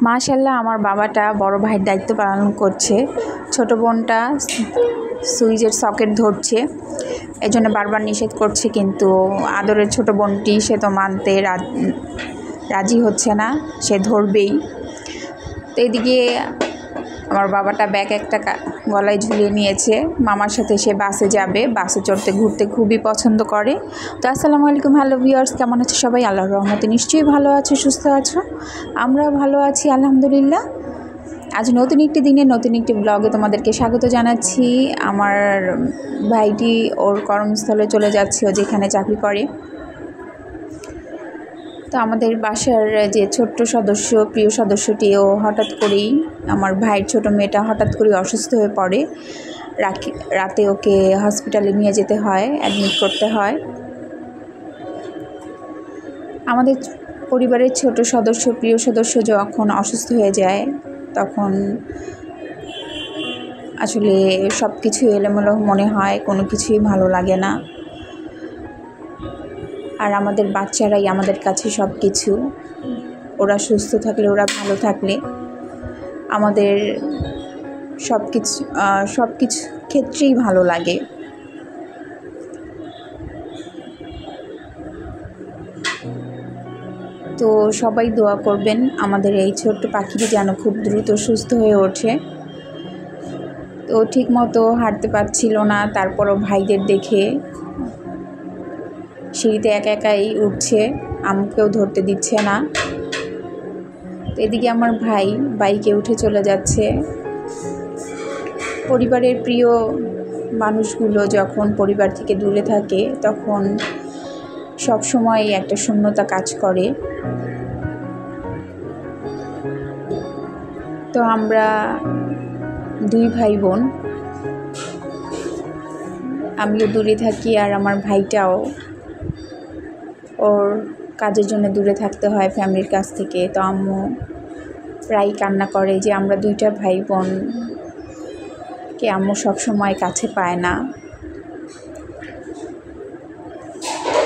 মাশাআল্লাহ আমার বাবাটা বড় ভাইয়ের দায়িত্ব পালন করছে। ছোট বোনটা সুইচের সকেট ধরছে, এজন্য বারবার নিষেধ করছে, কিন্তু আদরের ছোট বোনটি সে তো মানতে রাজি হচ্ছে না, সে ধরবেই। তো এদিকে আমার বাবাটা ব্যাগ একটা গলায় ঝুলিয়ে নিয়েছে, মামার সাথে সে বাসে যাবে। বাসে চড়তে ঘুরতে খুবই পছন্দ করে। তো আসসালামু আলাইকুম, হ্যালো ভিউয়ার্স, কেমন আছে সবাই? আল্লাহর রহমতে নিশ্চয়ই ভালো আছো, সুস্থ আছো। আমরাও ভালো আছি আলহামদুলিল্লাহ। আজ নতুন একটি দিনে নতুন একটি ব্লগে তোমাদেরকে স্বাগত জানাচ্ছি। আমার ভাইটি ওর কর্মস্থলে চলে যাচ্ছে, ও যেখানে চাকরি করে। তো আমাদের বাসার যে ছোট্ট সদস্য, প্রিয় সদস্যটিও হঠাৎ করেই, আমার ভাইয়ের ছোট মেয়েটা হঠাৎ করেই অসুস্থ হয়ে পড়ে। রাতে ওকে হসপিটালে নিয়ে যেতে হয়, অ্যাডমিট করতে হয়। আমাদের পরিবারের ছোট সদস্য, প্রিয় সদস্য যখন অসুস্থ হয়ে যায়, তখন আসলে সব কিছু এলোমেলো মনে হয়, কোনো কিছুই ভালো লাগে না। আর আমাদের বাচ্চারাই আমাদের কাছে সব কিছু। ওরা সুস্থ থাকলে, ওরা ভালো থাকলে আমাদের সব কিছু ক্ষেত্রেই ভালো লাগে। তো সবাই দোয়া করবেন আমাদের এই ছোট্ট পাখিটি যেন খুব দ্রুত সুস্থ হয়ে ওঠে। তো ঠিক মতো হাঁটতে পারছিল না, তারপরও ভাইদের দেখে সিঁড়িতে একা একাই উঠছে, আমাকেও ধরতে দিচ্ছে না। তো এদিকে আমার ভাই বাইকে উঠে চলে যাচ্ছে। পরিবারের প্রিয় মানুষগুলো যখন পরিবার থেকে দূরে থাকে, তখন সব সময় একটা শূন্যতা কাজ করে। তো আমরা দুই ভাই বোন, আমিও দূরে থাকি আর আমার ভাইটাও, ওর কাজের জন্য দূরে থাকতে হয় ফ্যামিলির কাছ থেকে। তো আম্মু প্রায় কান্না করে যে আমরা দুইটা ভাই বোনকে আম্মু সবসময় কাছে পায় না।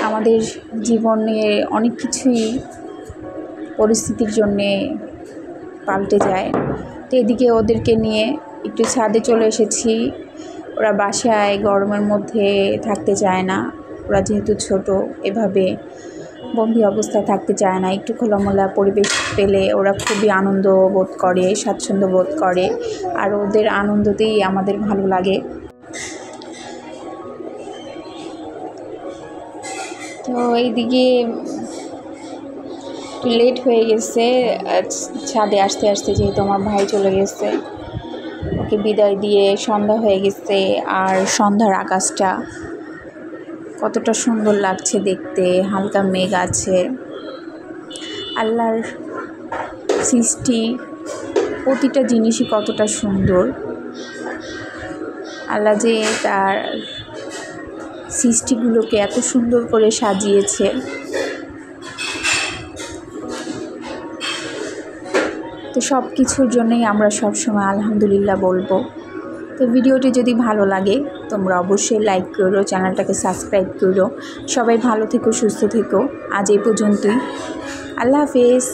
আমাদের জীবনে অনেক কিছুই পরিস্থিতির জন্যে পাল্টে যায়। তো এদিকে ওদেরকে নিয়ে একটু ছাদে চলে এসেছি। ওরা বাসায় গরমের মধ্যে থাকতে চায় না, ওরা যেহেতু ছোট, এভাবে বন্দি অবস্থায় থাকতে চায় না। একটু খোলামেলা পরিবেশ পেলে ওরা খুবই আনন্দ বোধ করে, স্বাচ্ছন্দ্য বোধ করে, আর ওদের আনন্দতেই আমাদের ভালো লাগে। তো এইদিকে একটু লেট হয়ে গেছে ছাদে আসতে আসতে, যেহেতু আমার ভাই চলে গেছে, ওকে বিদায় দিয়ে সন্ধ্যা হয়ে গেছে। আর সন্ধ্যার আকাশটা কতটা সুন্দর লাগছে দেখতে, হালকা মেঘ আছে। আল্লাহর সৃষ্টি প্রতিটা জিনিসই কতটা সুন্দর। আল্লাহ যে তার সৃষ্টিগুলোকে এত সুন্দর করে সাজিয়েছে, তো সব কিছুর জন্যই আমরা সবসময় আলহামদুলিল্লাহ বলবো। তো ভিডিওটি যদি ভালো লাগে তোমরা অবশ্যই লাইক করো, চ্যানেলটাকে সাবস্ক্রাইব করো। সবাই ভালো থেকো, সুস্থ থেকো। আজ এই পর্যন্তই, আল্লাহ হাফেজ।